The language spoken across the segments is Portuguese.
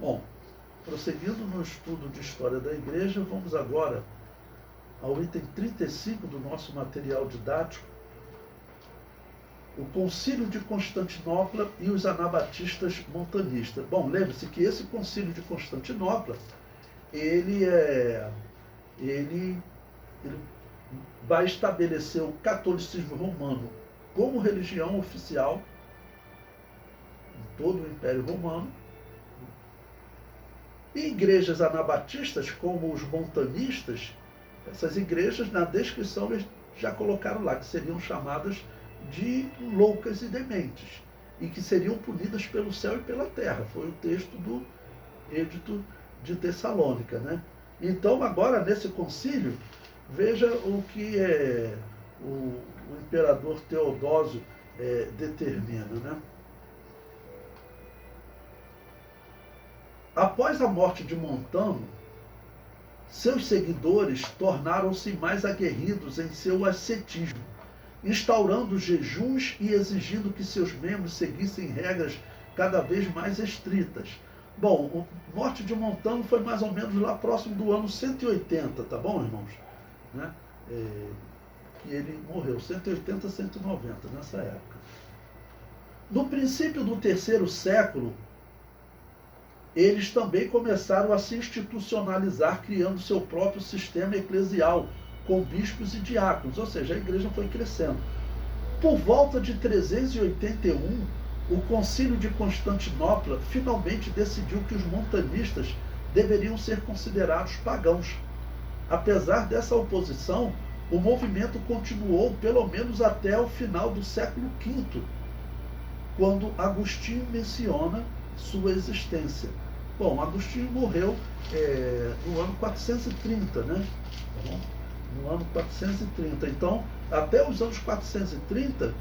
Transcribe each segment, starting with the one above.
Bom, prosseguindo no estudo de história da igreja, vamos agora ao item 35 do nosso material didático, o Concílio de Constantinopla e os anabatistas montanistas. Bom, lembre-se que esse Concílio de Constantinopla, ele vai estabelecer o catolicismo romano como religião oficial em todo o Império Romano. E igrejas anabatistas, como os montanistas, essas igrejas, na descrição, eles já colocaram lá, que seriam chamadas de loucas e dementes, e que seriam punidas pelo céu e pela terra. Foi o texto do Edito de Tessalônica, né? Então, agora, nesse concílio, veja o que o imperador Teodósio determina, né? Após a morte de Montano, seus seguidores tornaram-se mais aguerridos em seu ascetismo, instaurando jejuns e exigindo que seus membros seguissem regras cada vez mais estritas. Bom, a morte de Montano foi mais ou menos lá próximo do ano 180, tá bom, irmãos? Né? Que ele morreu, 180, 190, nessa época. No princípio do terceiro século, eles também começaram a se institucionalizar, criando seu próprio sistema eclesial, com bispos e diáconos, ou seja, a igreja foi crescendo. Por volta de 381, o Concílio de Constantinopla finalmente decidiu que os montanistas deveriam ser considerados pagãos. Apesar dessa oposição, o movimento continuou pelo menos até o final do século V, quando Agostinho menciona sua existência. Bom, Agostinho morreu no ano 430, né? Tá bom? No ano 430. Então, até os anos 430,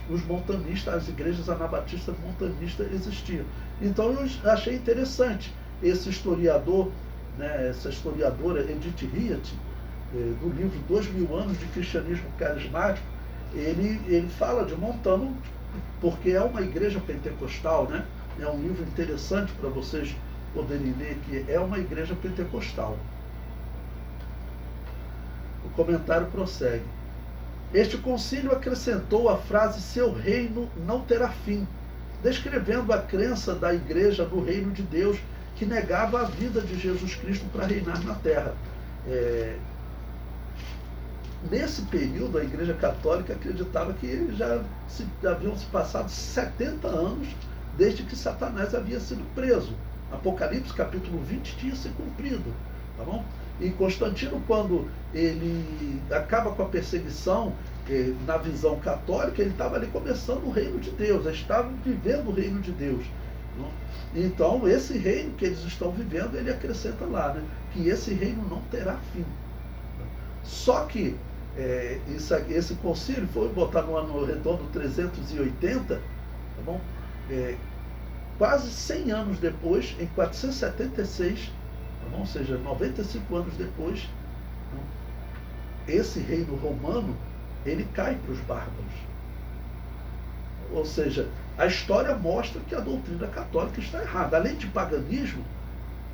os montanistas, as igrejas anabatistas montanistas existiam. Então, eu achei interessante esse historiador, né, essa historiadora Edith Riet, do livro 2000 anos de cristianismo carismático, ele fala de Montano, porque é uma igreja pentecostal, né? É um livro interessante para vocês poderem ler, que é uma igreja pentecostal. O comentário prossegue. Este concílio acrescentou a frase "seu reino não terá fim", descrevendo a crença da igreja no reino de Deus, que negava a vida de Jesus Cristo para reinar na terra. Nesse período, a Igreja Católica acreditava que já haviam se passado 70 anos desde que Satanás havia sido preso. Apocalipse, capítulo 20, tinha se cumprido. Tá bom? E Constantino, quando ele acaba com a perseguição, na visão católica, ele estava ali começando o reino de Deus, eles estavam vivendo o reino de Deus. Não? Então, esse reino que eles estão vivendo, ele acrescenta lá, né, que esse reino não terá fim. Só que esse concílio foi botar no ano redondo 380, tá bom? Quase 100 anos depois, em 476, tá bom? Ou seja, 95 anos depois, esse reino romano, ele cai para os bárbaros. Ou seja, a história mostra que a doutrina católica está errada. Além de paganismo,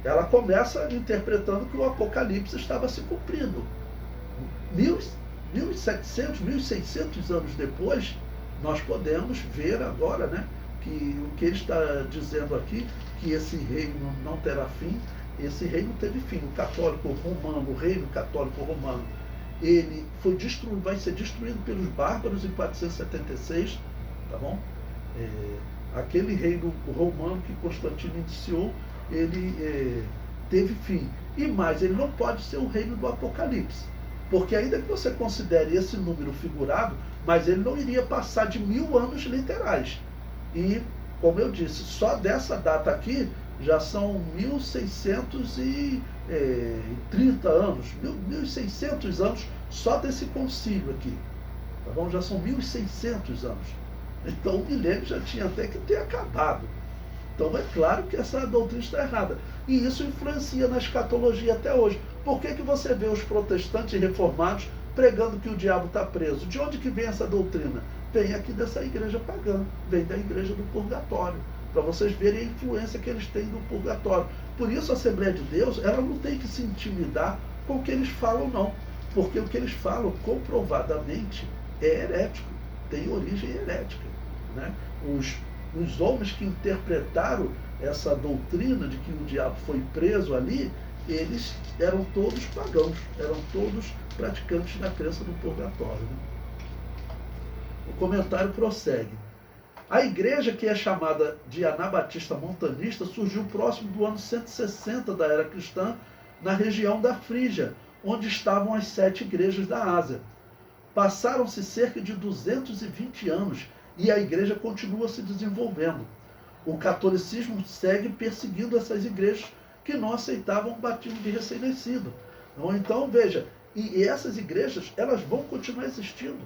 ela começa interpretando que o Apocalipse estava se cumprindo. 1700, 1600 anos depois, nós podemos ver agora, né, que o que ele está dizendo aqui, que esse reino não terá fim, esse reino teve fim. O católico romano, o reino católico romano, ele foi destruído, vai ser destruído pelos bárbaros em 476, tá bom? Aquele reino romano que Constantino iniciou, ele teve fim. E mais, ele não pode ser o reino do Apocalipse. Porque ainda que você considere esse número figurado, mas ele não iria passar de 1000 anos literais. E, como eu disse, só dessa data aqui já são 1630 anos, 1600 anos só desse concílio aqui. Tá bom? Já são 1600 anos. Então o milênio já tinha até que ter acabado. Então é claro que essa doutrina está errada. E isso influencia na escatologia até hoje. Por que você vê os protestantes reformados pregando que o diabo está preso? De onde que vem essa doutrina? Vem aqui dessa igreja pagã, vem da igreja do purgatório. para vocês verem a influência que eles têm no purgatório. Por isso a Assembleia de Deus, ela não tem que se intimidar com o que eles falam, não. Porque o que eles falam, comprovadamente, é herético, tem origem herética. Né? Os homens que interpretaram essa doutrina de que o diabo foi preso ali, eles eram todos pagãos, eram todos praticantes da crença do purgatório. Né? O comentário prossegue. A igreja, que é chamada de Anabatista Montanista, surgiu próximo do ano 160 da era cristã, na região da Frígia, onde estavam as 7 igrejas da Ásia. Passaram-se cerca de 220 anos e a igreja continua se desenvolvendo. O catolicismo segue perseguindo essas igrejas que não aceitavam o batismo de recém-nascido. Então, veja, e essas igrejas, elas vão continuar existindo.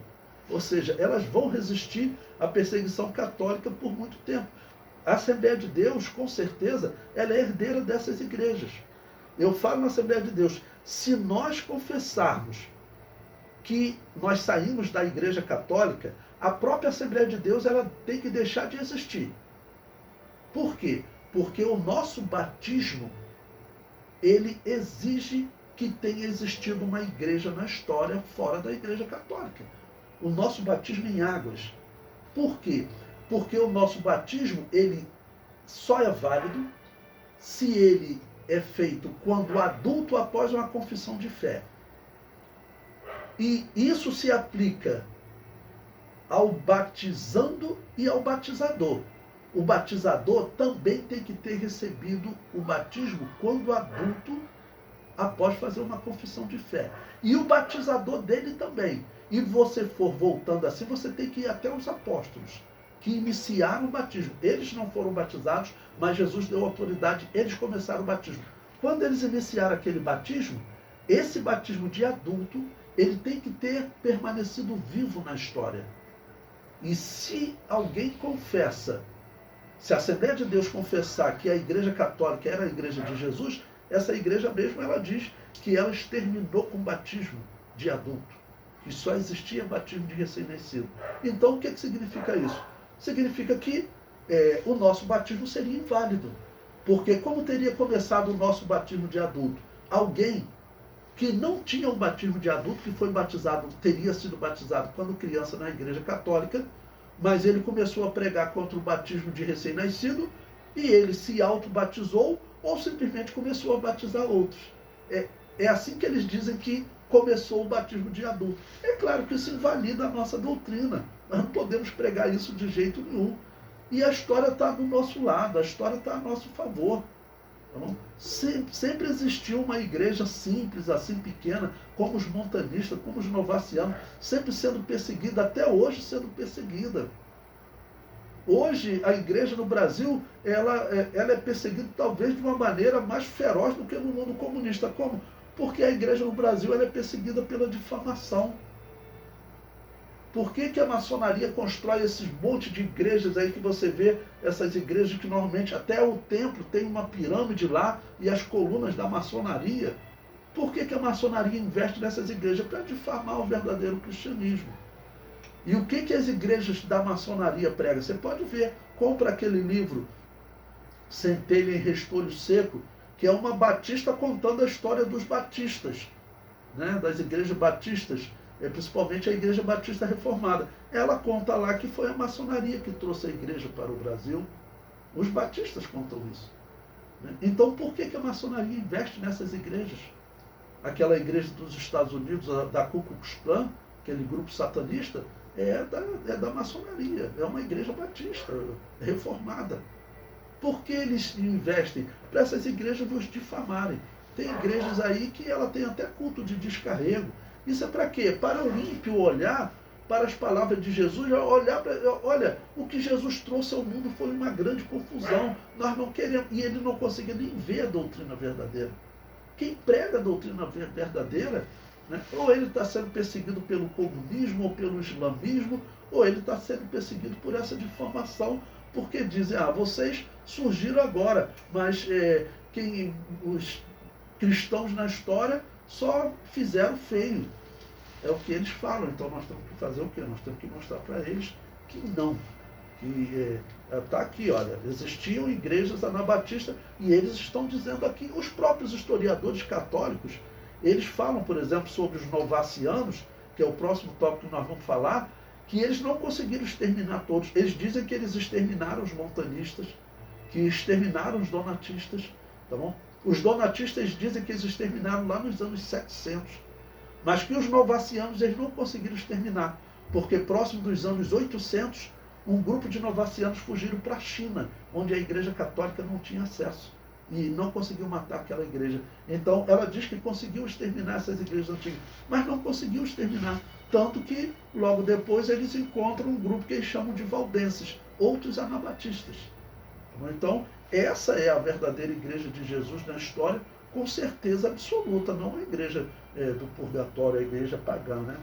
Ou seja, elas vão resistir à perseguição católica por muito tempo. A Assembleia de Deus, com certeza, ela é herdeira dessas igrejas. Eu falo na Assembleia de Deus, se nós confessarmos que nós saímos da Igreja Católica, a própria Assembleia de Deus, ela tem que deixar de existir. Por quê? Porque o nosso batismo, ele exige que tenha existido uma igreja na história fora da Igreja Católica. O nosso batismo em águas. Por quê? Porque o nosso batismo, ele só é válido se ele é feito quando adulto após uma confissão de fé. E isso se aplica ao batizando e ao batizador. O batizador também tem que ter recebido o batismo quando adulto, após fazer uma confissão de fé. E o batizador dele também. E você for voltando assim, você tem que ir até os apóstolos, que iniciaram o batismo. Eles não foram batizados, mas Jesus deu autoridade, eles começaram o batismo. Quando eles iniciaram aquele batismo, esse batismo de adulto, ele tem que ter permanecido vivo na história. E se alguém confessa, se a Assembleia de Deus confessar que a Igreja Católica era a Igreja de Jesus, essa igreja mesmo, ela diz que ela exterminou com o batismo de adulto, que só existia batismo de recém-nascido. Então, o que significa isso? Significa que o nosso batismo seria inválido. Porque como teria começado o nosso batismo de adulto? Alguém que não tinha um batismo de adulto, que foi batizado, teria sido batizado quando criança na Igreja Católica, mas ele começou a pregar contra o batismo de recém-nascido e ele se auto-batizou ou simplesmente começou a batizar outros. É assim que eles dizem que começou o batismo de adulto. É claro que isso invalida a nossa doutrina. Nós não podemos pregar isso de jeito nenhum. E a história está do nosso lado, a história está a nosso favor. Então, sempre existiu uma igreja simples, assim pequena, como os montanistas, como os novacianos, sempre sendo perseguida, até hoje sendo perseguida. Hoje, a igreja no Brasil, ela é perseguida talvez de uma maneira mais feroz do que no mundo comunista. Como? Porque a igreja no Brasil ela é perseguida pela difamação. Por que a maçonaria constrói esses montes de igrejas aí que você vê, essas igrejas que normalmente até o templo tem uma pirâmide lá e as colunas da maçonaria? Por que a maçonaria investe nessas igrejas? Para difamar o verdadeiro cristianismo. E o que as igrejas da maçonaria pregam? Você pode ver, compra aquele livro Centelha em Restolho Seco, que é uma batista contando a história dos batistas, né? Das igrejas batistas, principalmente a Igreja Batista Reformada. Ela conta lá que foi a maçonaria que trouxe a igreja para o Brasil. Os batistas contam isso. Né? Então, por que a maçonaria investe nessas igrejas? Aquela igreja dos Estados Unidos, da Ku Klux Klan, aquele grupo satanista, é da maçonaria, é uma igreja batista, reformada. Por que eles investem? Para essas igrejas nos difamarem. Tem igrejas aí que ela tem até culto de descarrego. Isso é para quê? Para o ímpio olhar para as palavras de Jesus, olha, o que Jesus trouxe ao mundo foi uma grande confusão. Nós não queremos, e ele não conseguia nem ver a doutrina verdadeira. Quem prega a doutrina verdadeira, né, ou ele está sendo perseguido pelo comunismo, ou pelo islamismo, ou ele está sendo perseguido por essa difamação, porque dizem, vocês surgiram agora, mas os cristãos na história só fizeram feio. É o que eles falam. Então nós temos que fazer o quê? Nós temos que mostrar para eles que não. que está aqui, olha, existiam igrejas anabatistas, e eles estão dizendo aqui, os próprios historiadores católicos, eles falam, por exemplo, sobre os novacianos, que é o próximo tópico que nós vamos falar, que eles não conseguiram exterminar todos. Eles dizem que eles exterminaram os montanistas, que exterminaram os donatistas, tá bom? Os donatistas dizem que eles exterminaram lá nos anos 700, mas que os novacianos eles não conseguiram exterminar, porque próximo dos anos 800, um grupo de novacianos fugiram para a China, onde a Igreja Católica não tinha acesso, e não conseguiu matar aquela igreja. Então ela diz que conseguiu exterminar essas igrejas antigas, mas não conseguiu exterminar, tanto que logo depois eles encontram um grupo que eles chamam de valdenses, outros anabatistas. Então essa é a verdadeira igreja de Jesus na história, com certeza absoluta, não a igreja do purgatório, a igreja pagã, né?